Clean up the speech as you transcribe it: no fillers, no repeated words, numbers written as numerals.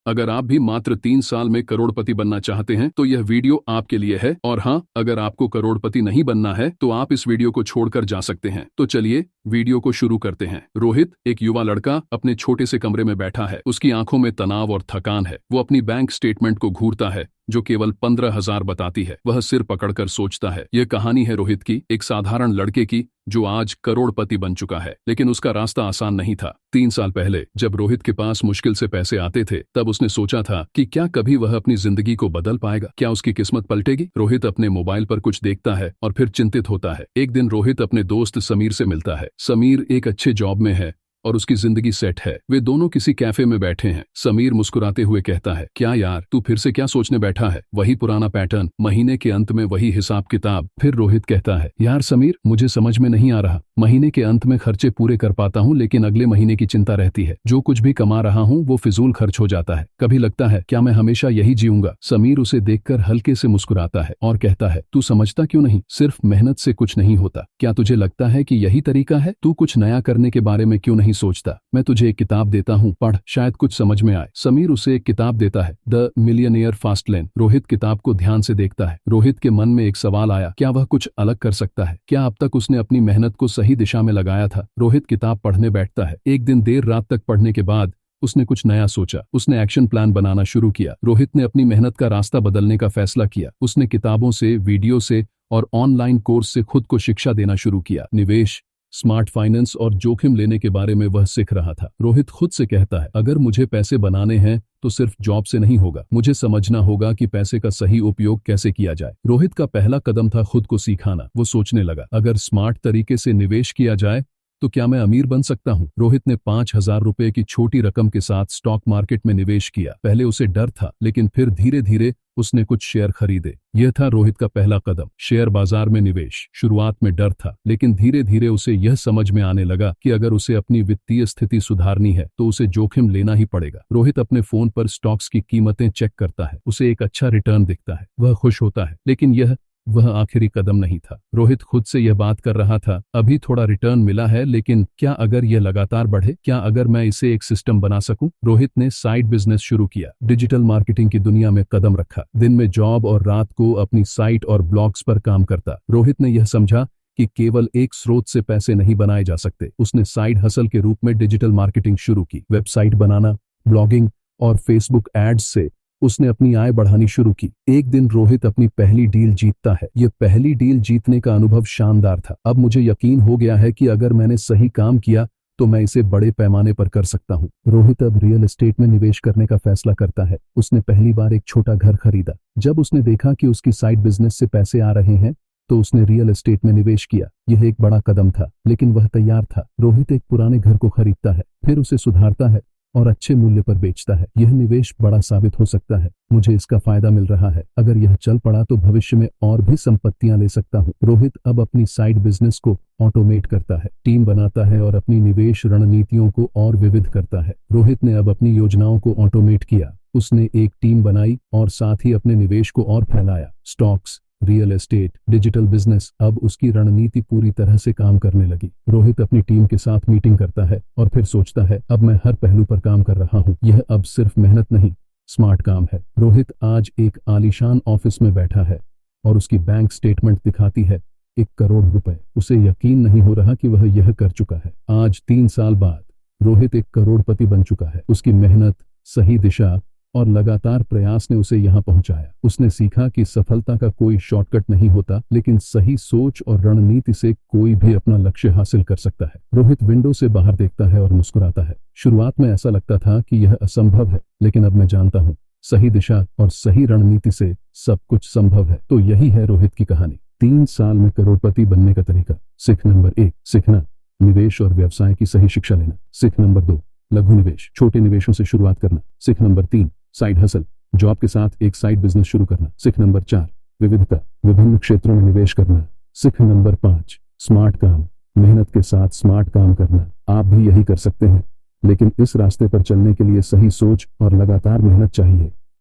अगर आप भी मात्र 3 साल में करोड़पति बनना चाहते हैं तो यह वीडियो आपके लिए है। और हाँ, अगर आपको करोड़पति नहीं बनना है तो आप इस वीडियो को छोड़कर जा सकते हैं। तो चलिए वीडियो को शुरू करते हैं। रोहित एक युवा लड़का अपने छोटे से कमरे में बैठा है। उसकी आंखों में तनाव और थकान है। वो अपनी बैंक स्टेटमेंट को घूरता है जो केवल 15,000 बताती है। वह सिर पकड़कर सोचता है। यह कहानी है रोहित की, एक साधारण लड़के की जो आज करोड़पति बन चुका है। लेकिन उसका रास्ता आसान नहीं था। 3 साल पहले जब रोहित के पास मुश्किल से पैसे आते थे तब उसने सोचा था कि क्या कभी वह अपनी जिंदगी को बदल पाएगा, क्या उसकी किस्मत पलटेगी। रोहित अपने मोबाइल पर कुछ देखता है और फिर चिंतित होता है। एक दिन रोहित अपने दोस्त समीर से मिलता है। समीर एक अच्छे जॉब में है और उसकी जिंदगी सेट है। वे दोनों किसी कैफे में बैठे हैं। समीर मुस्कुराते हुए कहता है, क्या यार, तू फिर से क्या सोचने बैठा है? वही पुराना पैटर्न, महीने के अंत में वही हिसाब किताब। फिर रोहित कहता है, यार समीर, मुझे समझ में नहीं आ रहा। महीने के अंत में खर्चे पूरे कर पाता हूँ लेकिन अगले महीने की चिंता रहती है। जो कुछ भी कमा रहा हूँ वो फिजूल खर्च हो जाता है। कभी लगता है क्या मैं हमेशा यही जीऊंगा? समीर उसे देखकर हल्के से मुस्कुराता है और कहता है, तू समझता क्यों नहीं? सिर्फ मेहनत से कुछ नहीं होता। क्या तुझे लगता है कि यही तरीका है? तू कुछ नया करने के बारे में क्यों नहीं सोचता? मैं तुझे एक किताब देता हूँ, पढ़, शायद कुछ समझ में आए। समीर उसे एक किताब देता है, the millionaire fast lane. Rohit किताब को ध्यान से देखता है। रोहित के मन में एक सवाल आया, क्या वह कुछ अलग कर सकता है? क्या अब तक उसने अपनी मेहनत को सही दिशा में लगाया था? रोहित किताब पढ़ने बैठता है। एक दिन देर रात तक पढ़ने के बाद उसने कुछ नया सोचा। उसने एक्शन प्लान बनाना शुरू किया। रोहित ने अपनी मेहनत का रास्ता बदलने का फैसला किया। उसने किताबों से, वीडियो से और ऑनलाइन कोर्स से खुद को शिक्षा देना शुरू किया। निवेश, स्मार्ट फाइनेंस और जोखिम लेने के बारे में वह सीख रहा था। रोहित खुद से कहता है, अगर मुझे पैसे बनाने हैं तो सिर्फ जॉब से नहीं होगा। मुझे समझना होगा कि पैसे का सही उपयोग कैसे किया जाए। रोहित का पहला कदम था खुद को सिखाना। वो सोचने लगा, अगर स्मार्ट तरीके से निवेश किया जाए तो क्या मैं अमीर बन सकता हूँ? रोहित ने 5,000 रुपए की छोटी रकम के साथ स्टॉक मार्केट में निवेश किया। पहले उसे डर था लेकिन फिर धीरे धीरे उसने कुछ शेयर खरीदे। यह था रोहित का पहला कदम, शेयर बाजार में निवेश। शुरुआत में डर था लेकिन धीरे धीरे उसे यह समझ में आने लगा कि अगर उसे अपनी वित्तीय स्थिति सुधारनी है तो उसे जोखिम लेना ही पड़ेगा। रोहित अपने फोन पर स्टॉक्स की कीमतें चेक करता है। उसे एक अच्छा रिटर्न दिखता है। वह खुश होता है लेकिन वह आखिरी कदम नहीं था। रोहित खुद से यह बात कर रहा था, अभी थोड़ा रिटर्न मिला है लेकिन क्या अगर यह लगातार बढ़े? क्या अगर मैं इसे एक सिस्टम बना सकूं? रोहित ने साइड बिजनेस शुरू किया। डिजिटल मार्केटिंग की दुनिया में कदम रखा। दिन में जॉब और रात को अपनी साइट और ब्लॉग्स पर काम करता। रोहित ने यह समझा कि केवल एक स्रोत से पैसे नहीं बनाए जा सकते। उसने साइड हसल के रूप में डिजिटल मार्केटिंग शुरू की। वेबसाइट बनाना, ब्लॉगिंग और फेसबुक एड्स से उसने अपनी आय बढ़ानी शुरू की। एक दिन रोहित अपनी पहली डील जीतता है। यह पहली डील जीतने का अनुभव शानदार था। अब मुझे यकीन हो गया है कि अगर मैंने सही काम किया तो मैं इसे बड़े पैमाने पर कर सकता हूँ। रोहित अब रियल एस्टेट में निवेश करने का फैसला करता है। उसने पहली बार एक छोटा घर खरीदा। जब उसने देखा कि उसकी साइड बिजनेस से पैसे आ रहे हैं तो उसने रियल एस्टेट में निवेश किया। यह एक बड़ा कदम था लेकिन वह तैयार था। रोहित एक पुराने घर को खरीदता है, फिर उसे सुधारता है और अच्छे मूल्य पर बेचता है। यह निवेश बड़ा साबित हो सकता है। मुझे इसका फायदा मिल रहा है। अगर यह चल पड़ा तो भविष्य में और भी संपत्तियां ले सकता हूँ। रोहित अब अपनी साइड बिजनेस को ऑटोमेट करता है, टीम बनाता है और अपनी निवेश रणनीतियों को और विविध करता है। रोहित ने अब अपनी योजनाओं को ऑटोमेट किया। उसने एक टीम बनाई और साथ ही अपने निवेश को और फैलाया। Stocks, real estate, digital business, अब उसकी रणनीति पूरी तरह से काम करने लगी। रोहित अपनी टीम के साथ मीटिंग करता है और फिर सोचता है, अब मैं हर पहलू पर काम कर रहा हूँ। यह अब सिर्फ मेहनत नहीं, स्मार्ट काम है। रोहित आज एक आलीशान ऑफिस में बैठा है और उसकी बैंक स्टेटमेंट दिखाती है 1 करोड़ रुपए। उसे यकीन नहीं हो रहा कि वह यह कर चुका है। आज 3 साल बाद रोहित एक करोड़पति बन चुका है। उसकी मेहनत, सही दिशा और लगातार प्रयास ने उसे यहाँ पहुंचाया। उसने सीखा कि सफलता का कोई शॉर्टकट नहीं होता लेकिन सही सोच और रणनीति से कोई भी अपना लक्ष्य हासिल कर सकता है। रोहित विंडो से बाहर देखता है और मुस्कुराता है। शुरुआत में ऐसा लगता था कि यह असंभव है लेकिन अब मैं जानता हूँ, सही दिशा और सही रणनीति से सब कुछ संभव है। तो यही है रोहित की कहानी। 3 साल में करोड़पति बनने का तरीका। सीख नंबर 1, सीखना, निवेश और व्यवसाय की सही शिक्षा लेना। सीख नंबर 2, लघु निवेश, छोटे निवेशों से शुरुआत करना। सीख नंबर 3, साइड हसल, जॉब के साथ एक साइड बिजनेस शुरू करना। सीख नंबर 4, विविधता, विभिन्न क्षेत्रों में निवेश करना। सीख नंबर 5, स्मार्ट काम, मेहनत के साथ स्मार्ट काम करना। आप भी यही कर सकते हैं लेकिन इस रास्ते पर चलने के लिए सही सोच और लगातार मेहनत चाहिए।